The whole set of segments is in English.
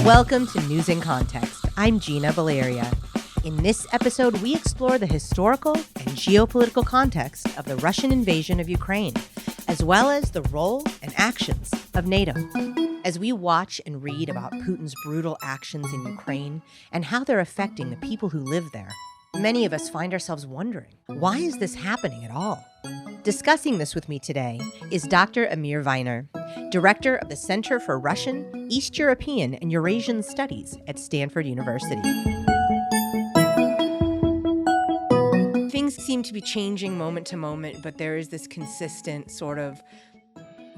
Welcome to News in Context. I'm Gina Valeria. In this episode, we explore the historical and geopolitical context of the Russian invasion of Ukraine, as well as the role and actions of NATO. As we watch and read about Putin's brutal actions in Ukraine and how they're affecting the people who live there, many of us find ourselves wondering, why is this happening at all? Discussing this with me today is Dr. Amir Weiner, Director of the Center for Russian, East European, and Eurasian Studies at Stanford University. Things seem to be changing moment to moment, but there is this consistent sort of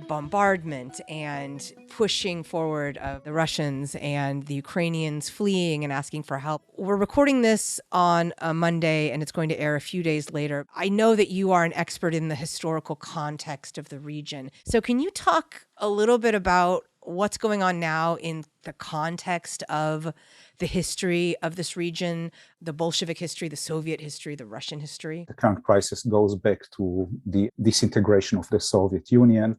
bombardment and pushing forward of the Russians and the Ukrainians fleeing and asking for help. We're recording this on a Monday and it's going to air a few days later. I know that you are an expert in the historical context of the region. So can you talk a little bit about what's going on now in the context of the history of this region, the Bolshevik history, the Soviet history, the Russian history? The current crisis goes back to the disintegration of the Soviet Union,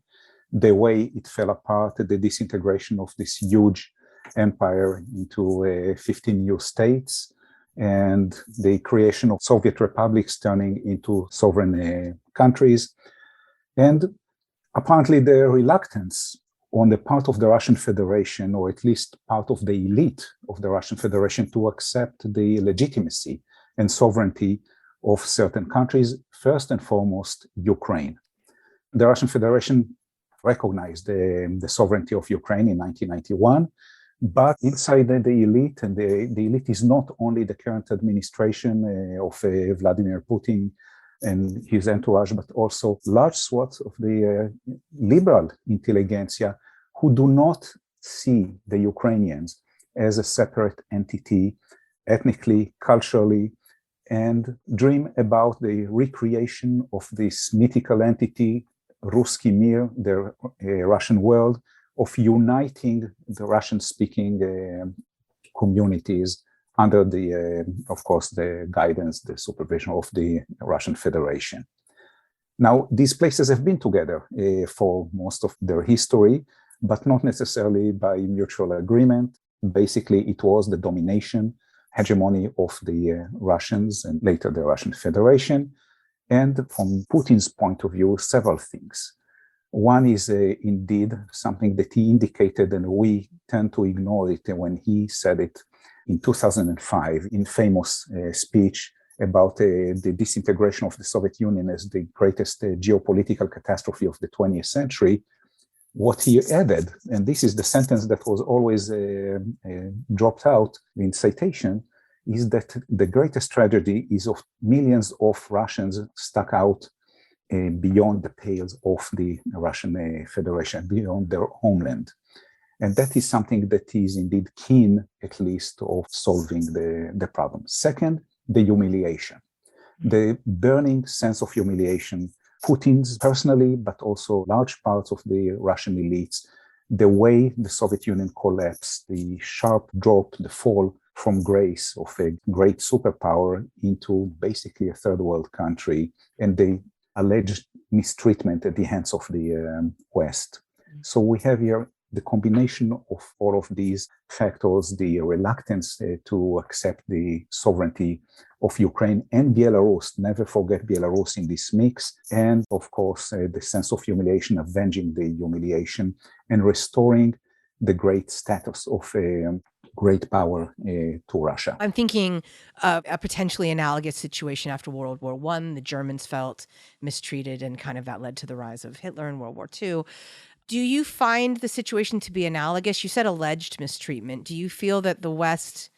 the way it fell apart, the disintegration of this huge empire into 15 new states, and the creation of Soviet republics turning into sovereign countries, and apparently the reluctance on the part of the Russian Federation, or at least part of the elite of the Russian Federation, to accept the legitimacy and sovereignty of certain countries, first and foremost, Ukraine. The Russian Federation recognized the sovereignty of Ukraine in 1991, but inside the elite, and the elite is not only the current administration of Vladimir Putin and his entourage, but also large swaths of the liberal intelligentsia who do not see the Ukrainians as a separate entity, ethnically, culturally, and dream about the recreation of this mythical entity, Ruski Mir, the Russian world, of uniting the Russian-speaking communities under the, of course, the guidance, the supervision of the Russian Federation. Now, these places have been together for most of their history, but not necessarily by mutual agreement. Basically, it was the domination, hegemony of the Russians and later the Russian Federation. And from Putin's point of view, several things. One is indeed something that he indicated, and we tend to ignore it when he said it in 2005 in famous speech about the disintegration of the Soviet Union as the greatest geopolitical catastrophe of the 20th century. What he added, and this is the sentence that was always dropped out in citation, is that the greatest tragedy is of millions of Russians stuck out beyond the pales of the Russian Federation, beyond their homeland. And that is something that is indeed keen, at least, of solving the problem. Second, the humiliation, the burning sense of humiliation, Putin's personally, but also large parts of the Russian elites, the way the Soviet Union collapsed, the sharp drop, the fall from grace of a great superpower into basically a third world country, and the alleged mistreatment at the hands of the West. So we have here the combination of all of these factors, the reluctance to accept the sovereignty of Ukraine and Belarus, never forget Belarus in this mix, and of course the sense of humiliation, avenging the humiliation and restoring the great status of great power to Russia. I'm thinking of a potentially analogous situation after World War I. The Germans felt mistreated, and kind of that led to the rise of Hitler in World War II. Do you find the situation to be analogous? You said alleged mistreatment. Do you feel that the West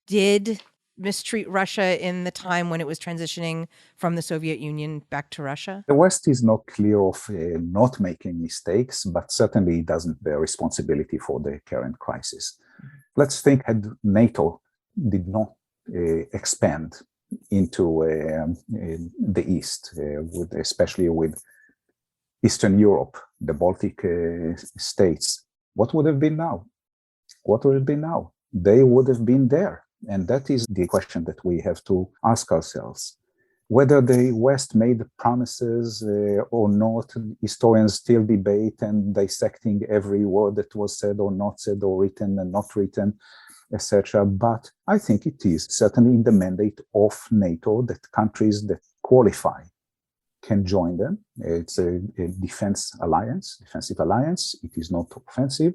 did mistreat Russia in the time when it was transitioning from the Soviet Union back to Russia? The West is not clear of not making mistakes, but certainly doesn't bear responsibility for the current crisis. Let's think had NATO did not expand into the East, especially with Eastern Europe, the Baltic states, what would have been now? What would have been now? They would have been there. And that is the question that we have to ask ourselves. Whether the West made promises or not, historians still debate and dissecting every word that was said or not said or written and not written, etc. But I think it is certainly in the mandate of NATO that countries that qualify can join them. It's a defensive alliance. It is not offensive.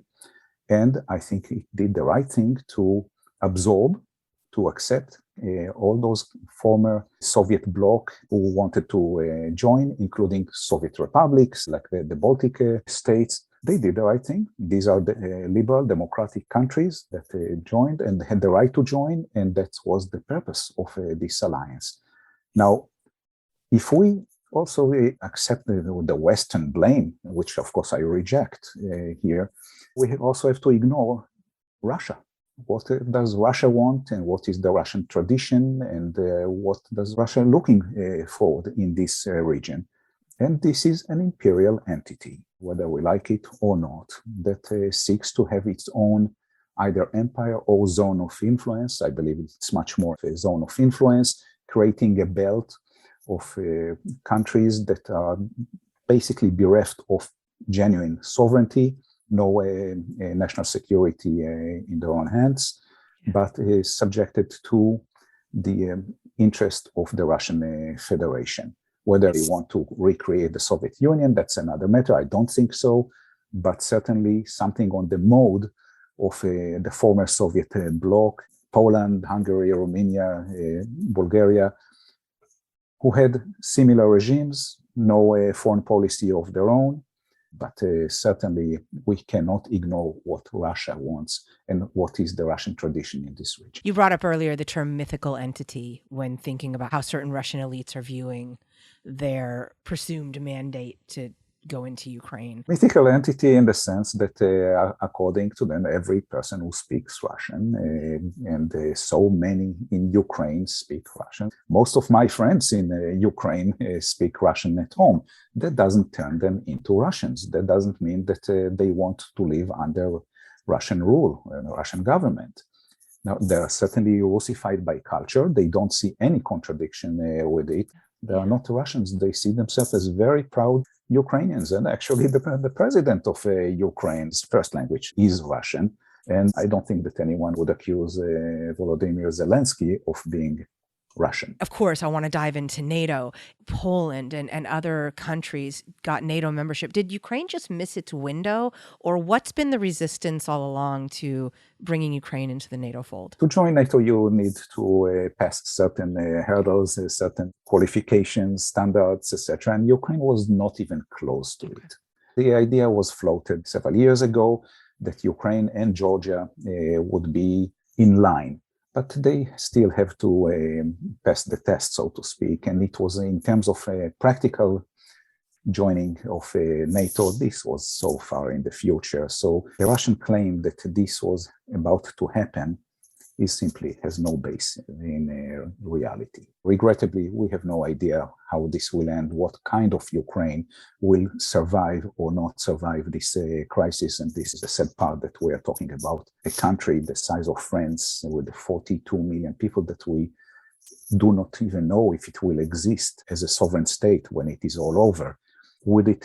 And I think it did the right thing to absorb, to accept all those former Soviet bloc who wanted to join, including Soviet republics like the Baltic states. They did the right thing. These are the liberal democratic countries that joined and had the right to join, and that was the purpose of this alliance. Now, if we also accept the Western blame, which of course I reject here, we also have to ignore Russia. What does Russia want, and what is the Russian tradition, and what does Russia looking forward in this region? And this is an imperial entity, whether we like it or not, that seeks to have its own either empire or zone of influence. I believe it's much more of a zone of influence, creating a belt of countries that are basically bereft of genuine sovereignty, no national security in their own hands, but is subjected to the interest of the Russian Federation. Whether they want to recreate the Soviet Union, that's another matter. I don't think so, but certainly something on the mode of the former Soviet bloc, Poland, Hungary, Romania, Bulgaria, who had similar regimes, no foreign policy of their own, but certainly we cannot ignore what Russia wants and what is the Russian tradition in this region. You brought up earlier the term mythical entity when thinking about how certain Russian elites are viewing their presumed mandate to go into Ukraine. Mythical entity in the sense that according to them, every person who speaks Russian, and so many in Ukraine speak Russian. Most of my friends in Ukraine speak Russian at home. That doesn't turn them into Russians. That doesn't mean that they want to live under Russian rule, Russian government. Now, they are certainly Russified by culture. They don't see any contradiction with it. They are not Russians. They see themselves as very proud Ukrainians. And actually, the president of Ukraine's first language is Russian. And I don't think that anyone would accuse Volodymyr Zelensky of being Russian. Of course, I want to dive into NATO. Poland and other countries got NATO membership. Did Ukraine just miss its window? Or what's been the resistance all along to bringing Ukraine into the NATO fold? To join NATO, you need to pass certain hurdles, certain qualifications, standards, etc. And Ukraine was not even close to it. The idea was floated several years ago that Ukraine and Georgia would be in line. But they still have to pass the test, so to speak. And it was in terms of practical joining of NATO, this was so far in the future. So the Russian claim that this was about to happen simply has no base in reality. Regrettably, we have no idea how this will end, what kind of Ukraine will survive or not survive this crisis. And this is the sad part, that we are talking about a country the size of France with 42 million people that we do not even know if it will exist as a sovereign state when it is all over. Would it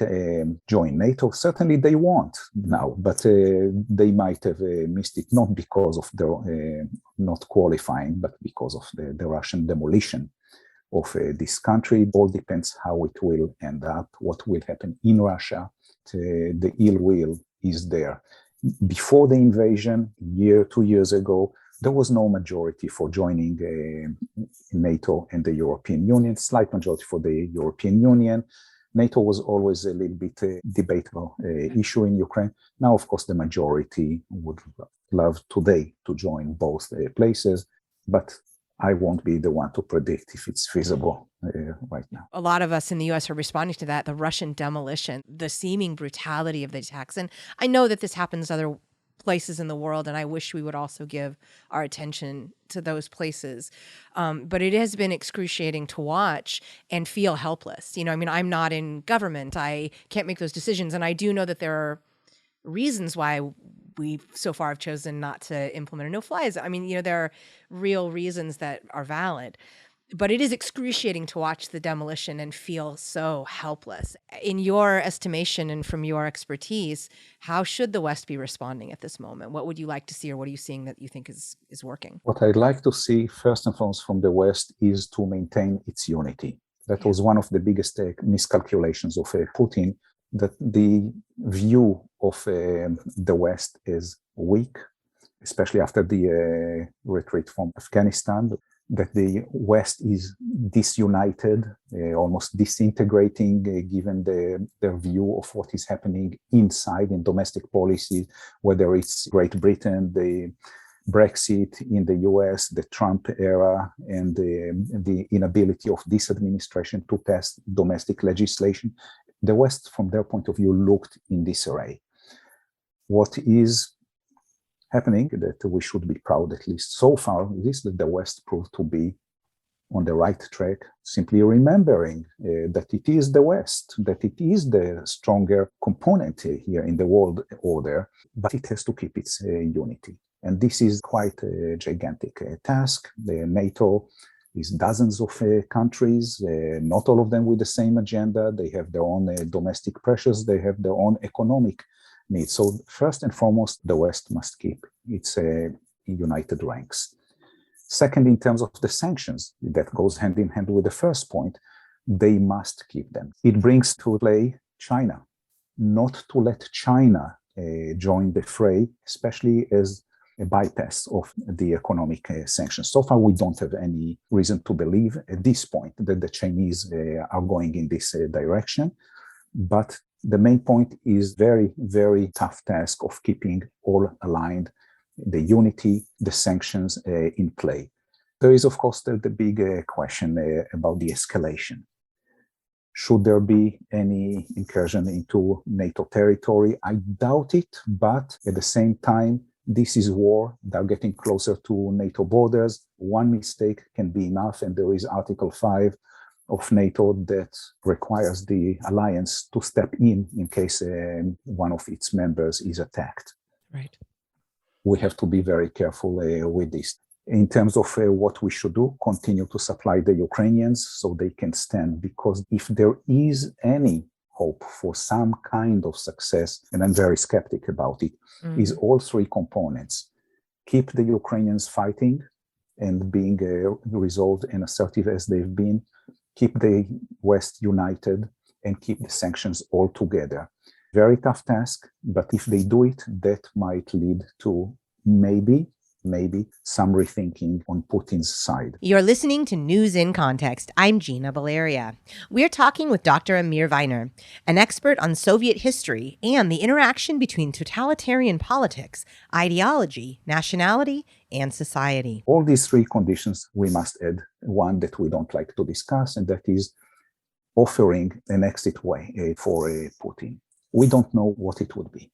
join NATO? Certainly they won't now, but they might have missed it, not because of the not qualifying, but because of the Russian demolition of this country. It all depends how it will end up, what will happen in Russia. The ill will is there. Before the invasion, 2 years ago, there was no majority for joining NATO and the European Union, slight majority for the European Union. NATO was always a little bit debatable issue in Ukraine. Now, of course, the majority would love today to join both places, but I won't be the one to predict if it's feasible right now. A lot of us in the U.S. are responding to that, the Russian demolition, the seeming brutality of the attacks. And I know that this happens other places in the world, and I wish we would also give our attention to those places. But it has been excruciating to watch and feel helpless. You know, I mean, I'm not in government. I can't make those decisions. And I do know that there are reasons why we so far have chosen not to implement a no-fly zone. I mean, you know, there are real reasons that are valid. But it is excruciating to watch the demolition and feel so helpless. In your estimation and from your expertise, how should the West be responding at this moment? What would you like to see, or what are you seeing that you think is working? What I'd like to see, first and foremost, from the West is to maintain its unity. That was one of the biggest miscalculations of Putin, that the view of the West is weak, especially after the retreat from Afghanistan, that the West is disunited, almost disintegrating, given their view of what is happening inside in domestic policy, whether it's Great Britain, the Brexit in the US, the Trump era, and the inability of this administration to pass domestic legislation. The West, from their point of view, looked in disarray. What is happening that we should be proud, at least so far, is that the West proved to be on the right track, simply remembering that it is the West, that it is the stronger component here in the world order, but it has to keep its unity. And this is quite a gigantic task. The NATO is dozens of countries, not all of them with the same agenda. They have their own domestic pressures. They have their own economic needs. So first and foremost, the West must keep its united ranks. Second, in terms of the sanctions, that goes hand in hand with the first point, they must keep them. It brings to play China, not to let China join the fray, especially as a bypass of the economic sanctions. So far, we don't have any reason to believe at this point that the Chinese are going in this direction. But the main point is very, very tough task of keeping all aligned, the unity, the sanctions in play. There is, of course, the big question about the escalation. Should there be any incursion into NATO territory? I doubt it, but at the same time, this is war. They're getting closer to NATO borders. One mistake can be enough, and there is Article 5 of NATO that requires the alliance to step in case one of its members is attacked. Right. We have to be very careful with this. In terms of what we should do, continue to supply the Ukrainians so they can stand, because if there is any hope for some kind of success, and I'm very skeptic about it, is all three components. Keep the Ukrainians fighting and being resolved and assertive as they've been, keep the West united, and keep the sanctions all together. Very tough task, but if they do it, that might lead to maybe some rethinking on Putin's side. You're listening to News in Context. I'm Gina Valeria. We're talking with Dr. Amir Weiner, an expert on Soviet history and the interaction between totalitarian politics, ideology, nationality, and society. All these three conditions, we must add one that we don't like to discuss, and that is offering an exit way for Putin. We don't know what it would be,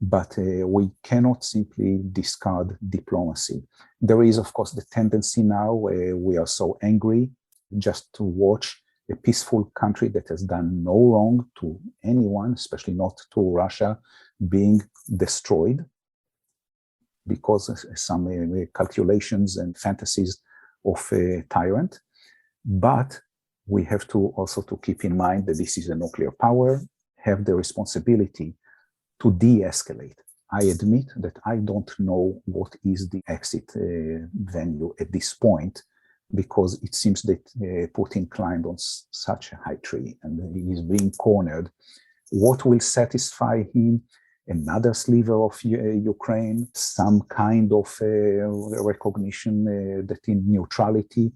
but we cannot simply discard diplomacy. There is, of course, the tendency now, we are so angry just to watch a peaceful country that has done no wrong to anyone, especially not to Russia, being destroyed because some calculations and fantasies of a tyrant. But we have to also to keep in mind that this is a nuclear power, have the responsibility to de-escalate. I admit that I don't know what is the exit venue at this point, because it seems that Putin climbed on such a high tree and he is being cornered. What will satisfy him? Another sliver of Ukraine, some kind of recognition that in neutrality.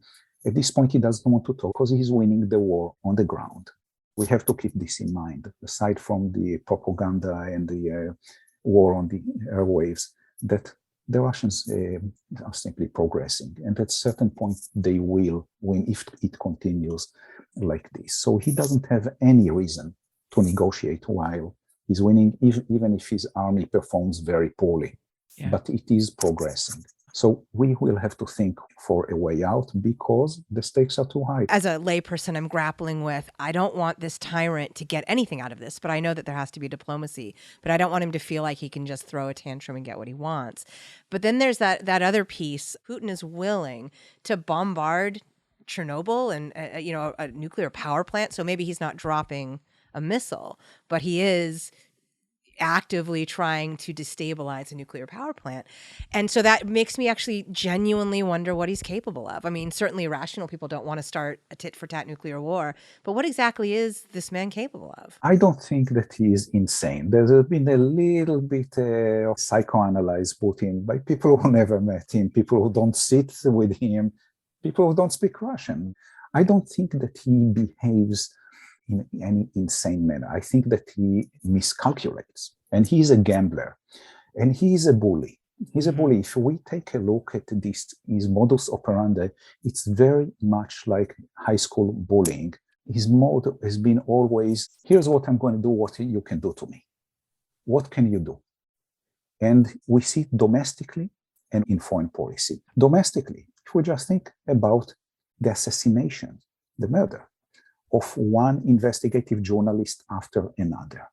At this point, he doesn't want to talk because he's winning the war on the ground. We have to keep this in mind, aside from the propaganda and the war on the airwaves, that the Russians are simply progressing. And at a certain point, they will win if it continues like this. So he doesn't have any reason to negotiate while he's winning, even if his army performs very poorly. Yeah. But it is progressing. So we will have to think for a way out because the stakes are too high. As a layperson, I'm grappling with, I don't want this tyrant to get anything out of this, but I know that there has to be diplomacy. But I don't want him to feel like he can just throw a tantrum and get what he wants. But then there's that other piece. Putin is willing to bombard Chernobyl and a nuclear power plant. So maybe he's not dropping a missile, but he is actively trying to destabilize a nuclear power plant. And so that makes me actually genuinely wonder what he's capable of. I mean, certainly rational people don't want to start a tit for tat nuclear war, but what exactly is this man capable of? I don't think that he is insane. There's been a little bit of psychoanalyzed Putin by people who never met him, people who don't sit with him, people who don't speak Russian. I don't think that he behaves in any insane manner. I think that he miscalculates, and he's a gambler, and he's a bully. He's a bully. If we take a look at this, his modus operandi, it's very much like high school bullying. His mode has been always, here's what I'm going to do, what you can do to me. What can you do? And we see it domestically and in foreign policy. Domestically, if we just think about the assassination, the murder of one investigative journalist after another,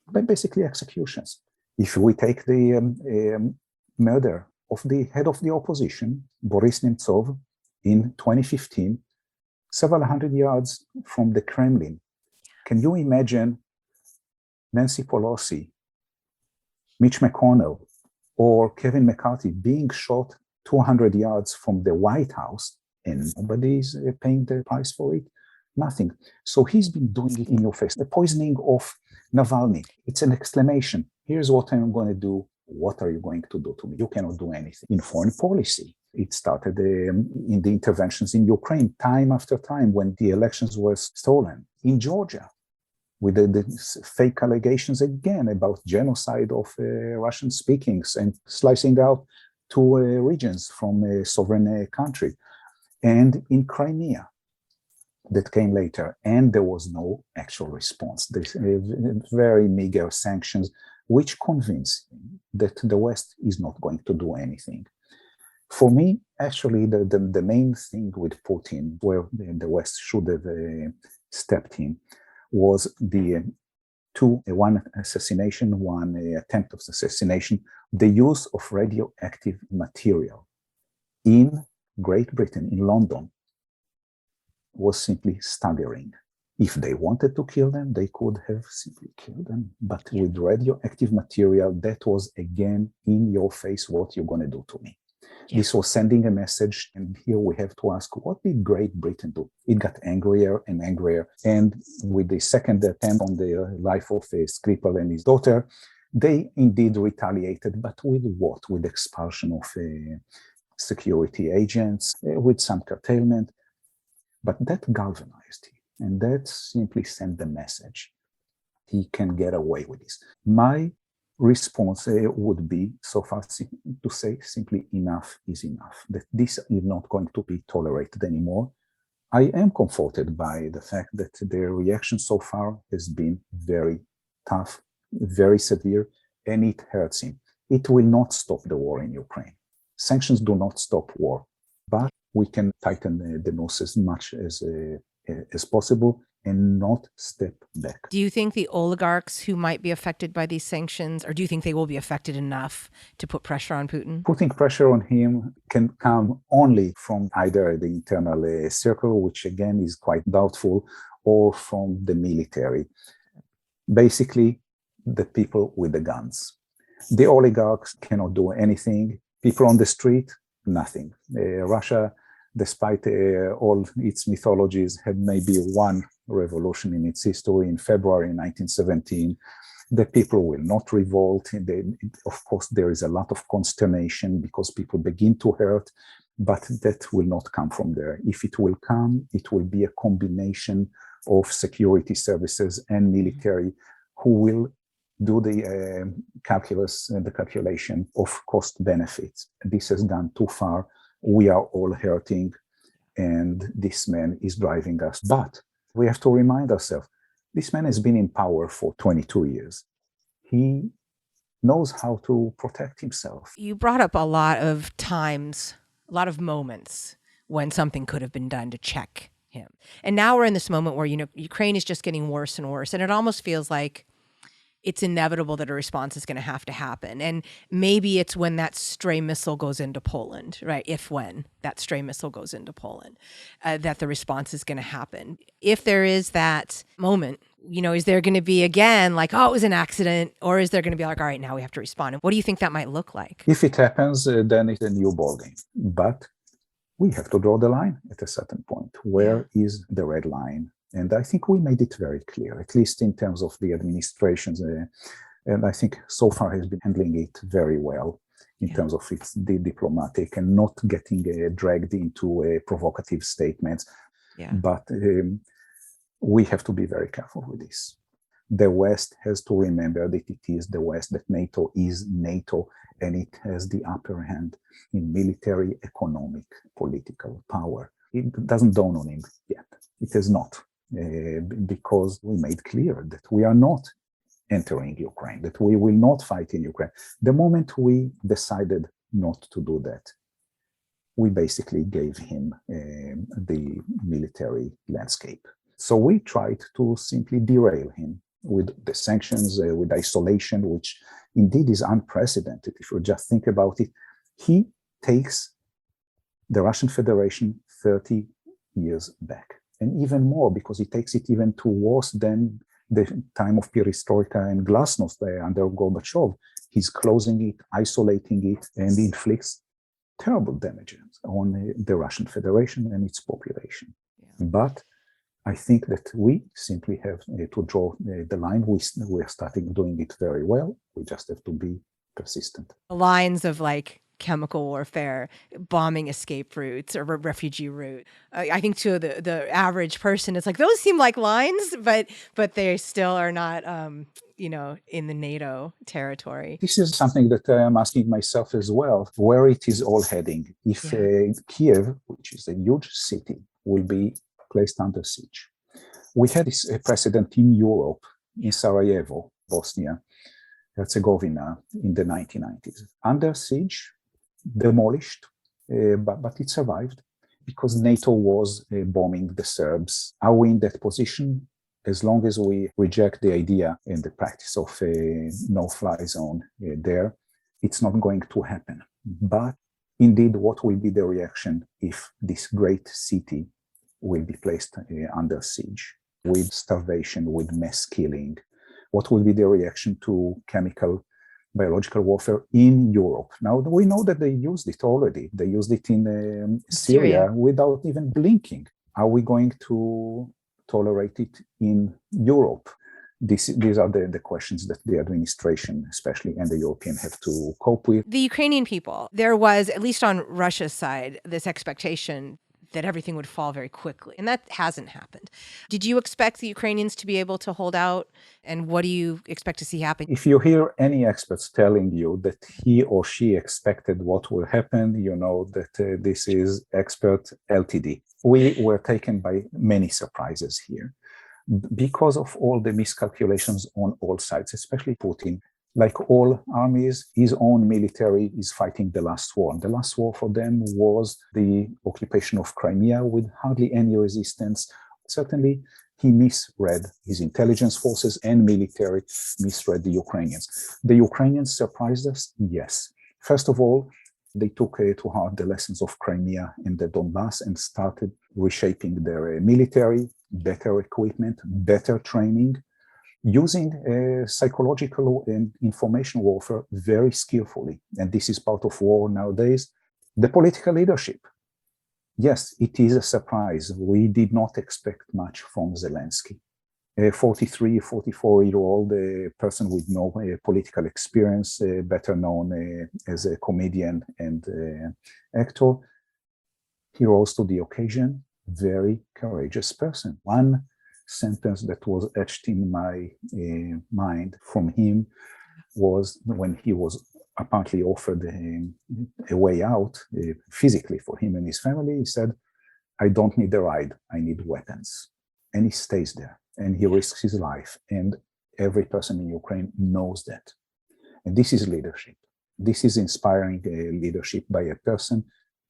but basically executions. If we take the murder of the head of the opposition, Boris Nemtsov, in 2015, several hundred yards from the Kremlin. Can you imagine Nancy Pelosi, Mitch McConnell, or Kevin McCarthy being shot 200 yards from the White House and nobody is paying the price for it? Nothing. So he's been doing it in your face. The poisoning of Navalny, it's an exclamation. Here's what I'm going to do. What are you going to do to me? You cannot do anything. In foreign policy, it started in the interventions in Ukraine, time after time, when the elections were stolen. In Georgia, with the fake allegations again about genocide of Russian speakings and slicing out two regions from a sovereign country. And in Crimea, that came later, and there was no actual response. There's very meager sanctions, which convince him that the West is not going to do anything. For me, actually, the main thing with Putin, where the West should have stepped in, was the one assassination, one attempt of assassination, the use of radioactive material in Great Britain, in London, was simply staggering. If they wanted to kill them, they could have simply killed them. But with radioactive material, that was again in your face, what you're going to do to me. Yeah. This was sending a message, and here we have to ask, what did Great Britain do? It got angrier and angrier, and with the second attempt on the life of Skripal and his daughter, they indeed retaliated, but with what? With expulsion of security agents, with some curtailment. But that galvanized him, and that simply sent the message. He can get away with this. My response would be, so far, to say simply enough is enough, that this is not going to be tolerated anymore. I am comforted by the fact that their reaction so far has been very tough, very severe, and it hurts him. It will not stop the war in Ukraine. Sanctions do not stop war, but we can tighten the noose as much as possible and not step back. Do you think the oligarchs who might be affected by these sanctions, or do you think they will be affected enough to put pressure on Putin? Putting pressure on him can come only from either the internal circle, which again is quite doubtful, or from the military. Basically, the people with the guns. The oligarchs cannot do anything. People on the street, nothing. Russia, despite all its mythologies, had maybe one revolution in its history in February 1917. The people will not revolt. Of course, there is a lot of consternation because people begin to hurt, but that will not come from there. If it will come, it will be a combination of security services and military who will do the calculus and the calculation of cost benefits. This has gone too far. We are all hurting, and this man is driving us. But we have to remind ourselves, this man has been in power for 22 years. He knows how to protect himself. You brought up a lot of times, a lot of moments when something could have been done to check him. And now we're in this moment where, Ukraine is just getting worse and worse. And it almost feels like it's inevitable that a response is going to have to happen. And maybe it's when that stray missile goes into Poland, right? If when that stray missile goes into Poland, that the response is going to happen. If there is that moment, is there going to be again like, oh, it was an accident? Or is there going to be like, all right, now we have to respond? And what do you think that might look like? If it happens, then it's a new ballgame. But we have to draw the line at a certain point. Where is the red line? And I think we made it very clear, at least in terms of the administrations. And I think so far has been handling it very well in terms of its diplomatic and not getting dragged into provocative statements. But we have to be very careful with this. The West has to remember that it is the West, that NATO is NATO, and it has the upper hand in military, economic, political power. It doesn't dawn on him yet. It has not, because we made clear that we are not entering Ukraine, that we will not fight in Ukraine. The moment we decided not to do that, we basically gave him the military landscape. So we tried to simply derail him with the sanctions, with isolation, which indeed is unprecedented. If you just think about it, he takes the Russian Federation 30 years back, and even more, because he takes it even to worse than the time of perestroika and glasnost under Gorbachev. He's closing it, isolating it, and inflicts terrible damages on the Russian Federation and its population. But I think that we simply have to draw the line. We're starting doing it very well. We just have to be persistent. The lines of like chemical warfare, bombing escape routes or refugee route. I think to the average person, it's like those seem like lines, but they still are not, in the NATO territory. This is something that I'm asking myself as well, where it is all heading. If Kiev, which is a huge city, will be placed under siege. We had this precedent in Europe, in Sarajevo, Bosnia, Herzegovina, in the 1990s. Under siege, demolished, but it survived because NATO was bombing the Serbs. Are we in that position? As long as we reject the idea and the practice of a no-fly zone there, it's not going to happen. But indeed, what will be the reaction if this great city will be placed under siege with starvation, with mass killing? What will be the reaction to chemical, biological warfare in Europe? Now, we know that they used it already. They used it in Syria without even blinking. Are we going to tolerate it in Europe? These are the questions that the administration, especially, and the European have to cope with. The Ukrainian people, there was, at least on Russia's side, this expectation that everything would fall very quickly. And that hasn't happened. Did you expect the Ukrainians to be able to hold out? And what do you expect to see happen? If you hear any experts telling you that he or she expected what will happen, you know that this is expert LTD. We were taken by many surprises here because of all the miscalculations on all sides, especially Putin. Like all armies, his own military is fighting the last war. And the last war for them was the occupation of Crimea with hardly any resistance. Certainly, he misread his intelligence forces and military, misread the Ukrainians. The Ukrainians surprised us, yes. First of all, they took to heart the lessons of Crimea and the Donbass and started reshaping their military, better equipment, better training, using psychological and information warfare very skillfully. And this is part of war nowadays. The political leadership. Yes, it is a surprise. We did not expect much from Zelensky. A 43, 44-year-old person with no political experience, better known as a comedian and actor. He rose to the occasion. Very courageous person. One sentence that was etched in my mind from him was when he was apparently offered a way out physically for him and his family. He said, "I don't need a ride, I need weapons." And he stays there and he risks his life. And every person in Ukraine knows that. And this is leadership. This is inspiring leadership by a person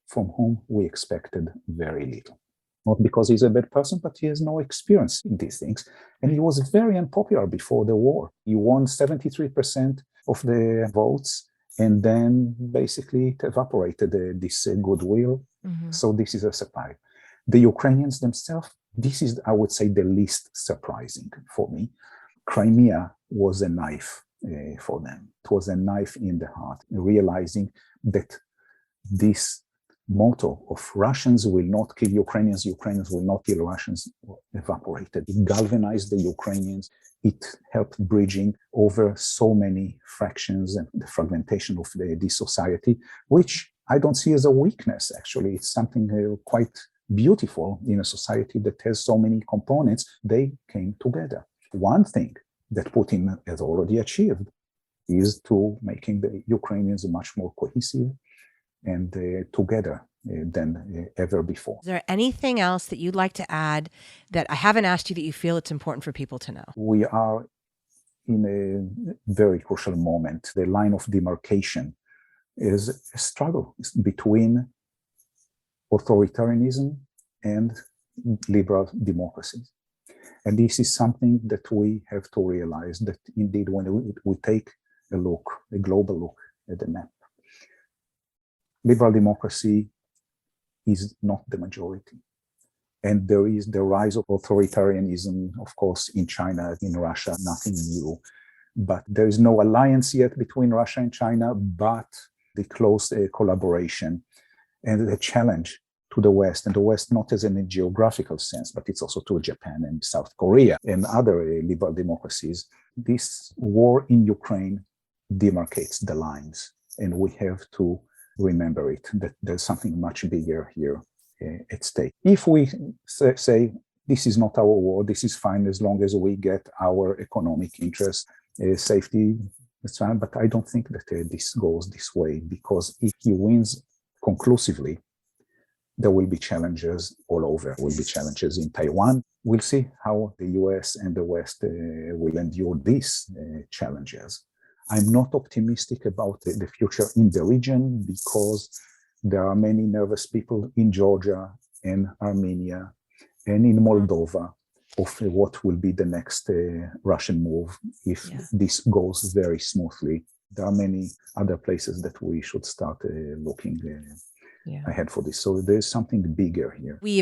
from whom we expected very little. not because he's a bad person, but he has no experience in these things. And he was very unpopular before the war. He won 73% of the votes, and then basically it evaporated this goodwill. Mm-hmm. So this is a surprise. The Ukrainians themselves, this is, I would say, the least surprising for me. Crimea was a knife for them. It was a knife in the heart, realizing that this motto of Russians will not kill Ukrainians, Ukrainians will not kill Russians, evaporated. It galvanized the Ukrainians. It helped bridging over so many fractions and the fragmentation of this society, which I don't see as a weakness, actually. It's something quite beautiful in a society that has so many components. They came together. One thing that Putin has already achieved is to making the Ukrainians much more cohesive and together than ever before. Is there anything else that you'd like to add that I haven't asked you that you feel it's important for people to know? We are in a very crucial moment. The line of demarcation is a struggle between authoritarianism and liberal democracies. And this is something that we have to realize, that indeed when we take a global look at the map, liberal democracy is not the majority. And there is the rise of authoritarianism, of course, in China, in Russia, nothing new. But there is no alliance yet between Russia and China, but the close collaboration and the challenge to the West, and the West not as in a geographical sense, but it's also to Japan and South Korea and other liberal democracies. This war in Ukraine demarcates the lines, and we have to remember it, that there's something much bigger here at stake. If we say, this is not our war, this is fine as long as we get our economic interest, safety, that's fine, but I don't think that this goes this way, because if he wins conclusively, there will be challenges all over. There will be challenges in Taiwan. We'll see how the US and the West will endure these challenges. I'm not optimistic about the future in the region, because there are many nervous people in Georgia and Armenia and in Moldova of what will be the next Russian move if this goes very smoothly. There are many other places that we should start looking ahead for this. So there's something bigger here. We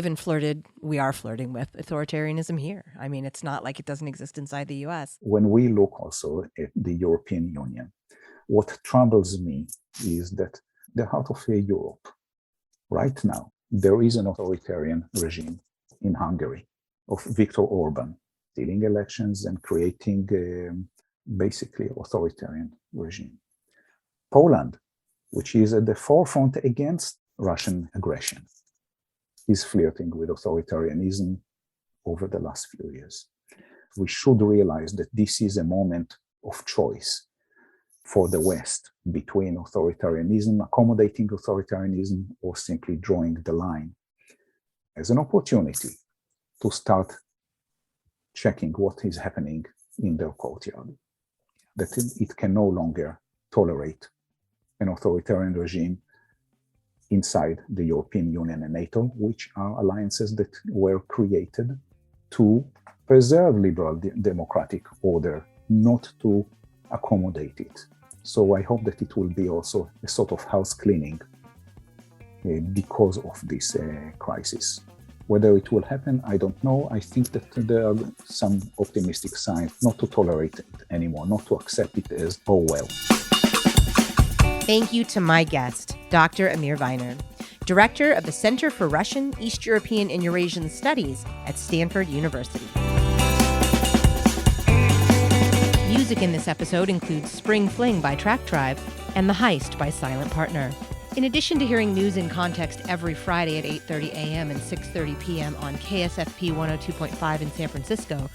are flirting with authoritarianism here. I mean, it's not like it doesn't exist inside the US. When we look also at the European Union, what troubles me is that the heart of Europe, right now, there is an authoritarian regime in Hungary of Viktor Orban, stealing elections and creating basically authoritarian regime. Poland, which is at the forefront against Russian aggression, is flirting with authoritarianism over the last few years. We should realize that this is a moment of choice for the West between authoritarianism, accommodating authoritarianism, or simply drawing the line as an opportunity to start checking what is happening in their courtyard, that it can no longer tolerate an authoritarian regime inside the European Union and NATO, which are alliances that were created to preserve liberal democratic order, not to accommodate it. So I hope that it will be also a sort of house cleaning because of this crisis. Whether it will happen, I don't know. I think that there are some optimistic signs not to tolerate it anymore, not to accept it as, oh well. Thank you to my guest, Dr. Amir Weiner, Director of the Center for Russian, East European, and Eurasian Studies at Stanford University. Music in this episode includes Spring Fling by Track Tribe and The Heist by Silent Partner. In addition to hearing News in Context every Friday at 8:30 a.m. and 6:30 p.m. on KSFP 102.5 in San Francisco,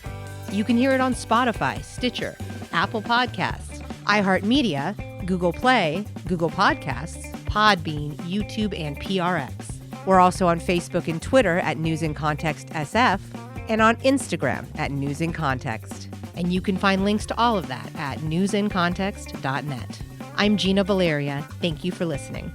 you can hear it on Spotify, Stitcher, Apple Podcasts, iHeartMedia, Google Play, Google Podcasts, Podbean, YouTube, and PRX. We're also on Facebook and Twitter at News in Context SF and on Instagram at News in Context. And you can find links to all of that at newsincontext.net. I'm Gina Valeria. Thank you for listening.